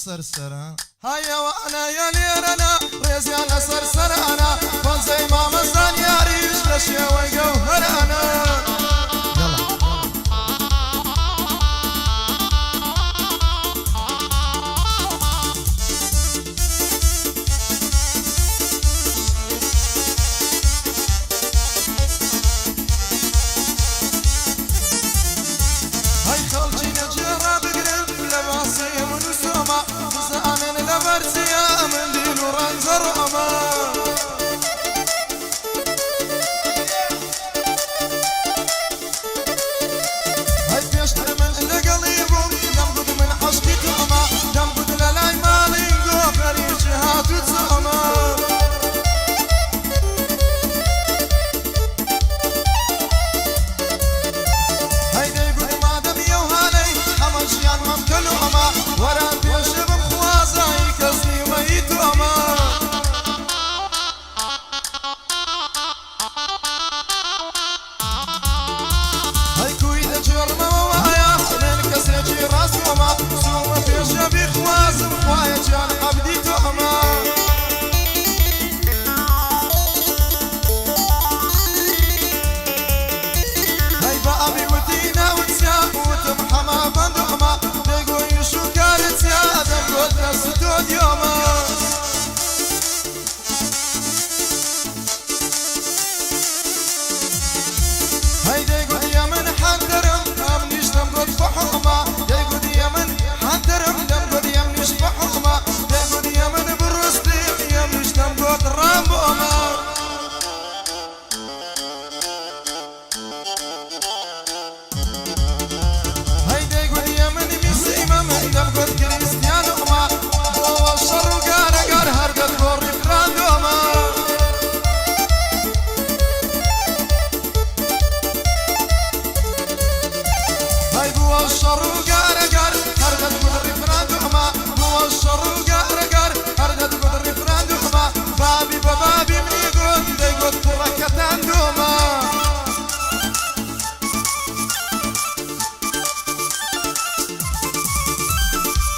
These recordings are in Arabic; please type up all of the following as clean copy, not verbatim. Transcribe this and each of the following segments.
سرسران هيا وانا يا ليرنا ريزي على سرسر انا فانزي ما مزان يا ريش لشيا وجوهر انا يلا هاي خلجي نجرا بقرب لباسي ونسوما زعمن لبرسيا من دين ورنزر اما هاي بيشتر من لقليبهم دمقد من حشتي تؤما دمقد للاي مالي قوفري جهات وتسوما ورا بيشب بخوازاي كسني ويتو اما هاي كويدا جرم ووايا من كسرجي راس وما سوما بيشب بخواز ووايا جان عبدي تو اما هاي بابي ودينا وتسيا وتمحما بندو اما قلنا ستود يوما هيدا يقول يا من حدرم امنيش نمقد فحوما يقول يا من حدرم نمقد يمنيش فحوما يقول يا من برستي يمنيش نمقد رامبوما هيدا يقول يا من مسيمة من نمقد كريستيانو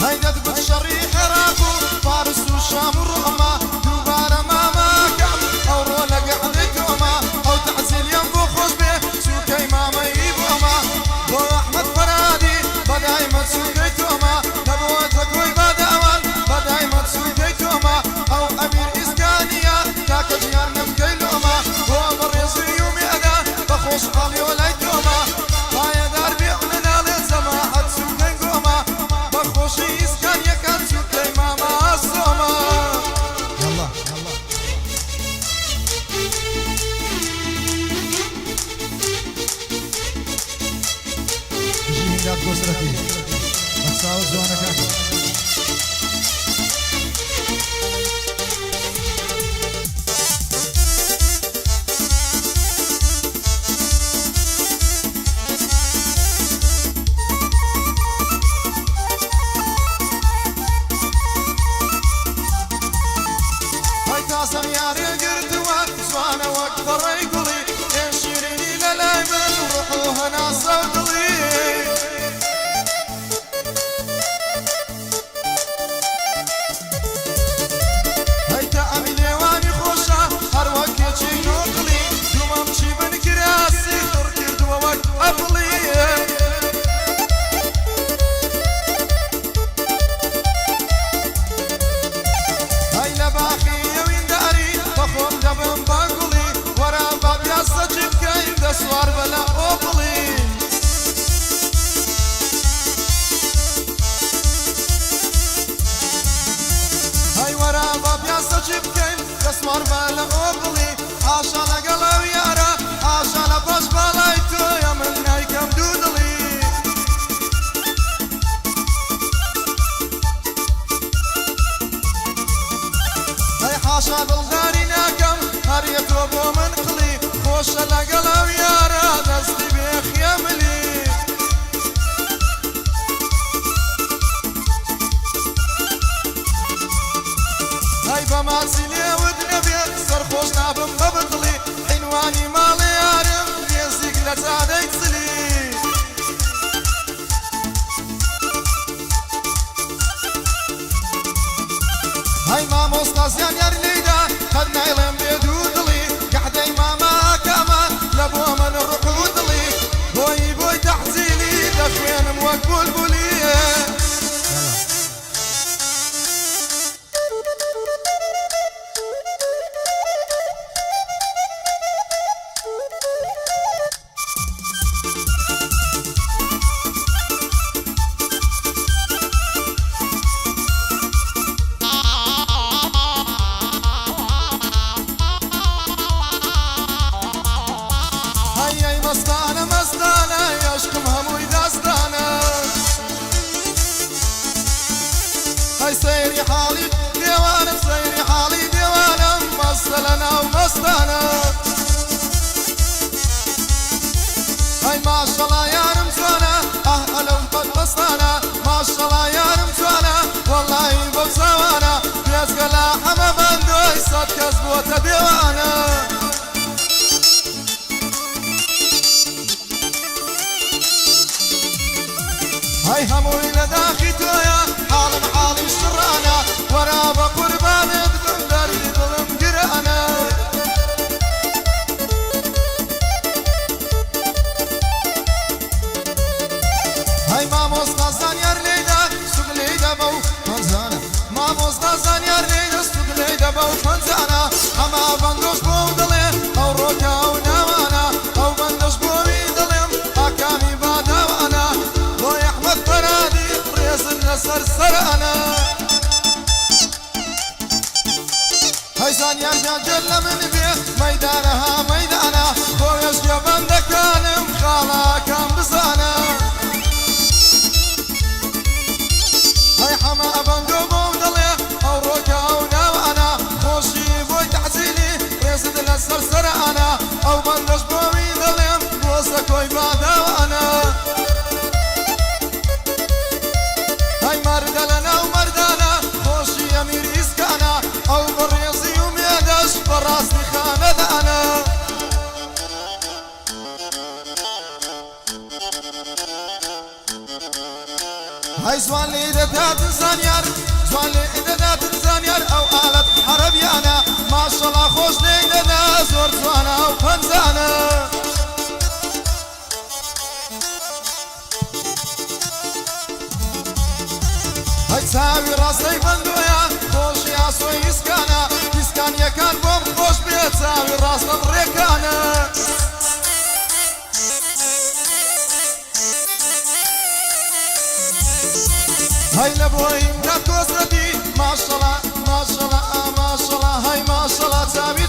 هيدا تقول شريح راكو فارس وشام ورقمة دوبارة ماما كم أو رولا قعدت أما أو تعزيل ينبو خوش به سوكي ماما يبو أما بو أحمد فرادي بداي ما تسوكيت أما نبوتك وي بدا أول بداي ما تسوكيت أما أو أمير إسكانيا تاك جيان نمكيل أما بو أمر يزي يومي أدا بخوش قالي ولايت أما بايا دار بيعلنا للزماعة تسوكين أما بخوشي إسكانيا كان سوكي ماما السوما يلا يلا تجي من جاب قصرتي متساوي زوانا كان قاسم ياري قرد وقت وانا واكثر يقولي ينشريني للايمن وروحوها ناس صدلي هيتا امي ديواني خوشا هر وقت يجي نقلي دوما امشي من كراسي تركي دوا وقت ابلي هاي لباخي بخون دبن باقولي ورا باب ياسا جبكاين دسوار بلا اوبلي هاي ورا باب ياسا جبكاين دسوار بلا اوبلي حاشا لقلو يارا حاشا لباش بالايتو يا من نايكم دودلي هاي حاشا بالغاري ناكم هريت وابو من قلي خوش لقلو يارا دستي بيخ يملي هاي بماسي لي ودنبي سر خوش نابم ببطلي عنواني مالي يارم بيزيك لتعدي تسلي زوانا بيزقلا حما بندوي صد كسبوت ديوانا هاي هموي لداخي تويا حالم حالي شرانا ورا بقربان تقدر ظلم قرانا هاي ماموس نازانيار ليدا سوق ليدا بو منزانا ماموس نازانيار ليدا سوق ليدا بو منزانا اما بندوش بو دلي او روكا او نوانا او بندوش بو دلي اكامي بادوانا بو احمد فرادي ريز النسر سرانا هاي زانيار جان جل من بيه ميدانها ميدانا بو يشيا بندكانم خالا كام بزانا حما بندو بودلي او روكا او نوانا خوشي بوي تحزيني ريزد للسرسر انا او بندش بوي دليم بوسا كوي بادوانا هاي مردلنا ومردانا خوشي امير اسكانا او بريزي وميدش براسي خاندانا هاي زوان لي دات زانيار زوان لي دات زانيار او آلت حربيانا ما شاء الله خوش لي دات زور زوانا او فنزانا هاي تساوي راسي بندويا خوش يا سوي اسكانا اسكان يكان بوم خوش بيت تساوي راسنا بريكانا هاي لبوي كات كوسرتي ما شاء الله ما شاء الله ما شاء الله هاي ما شاء الله تساوي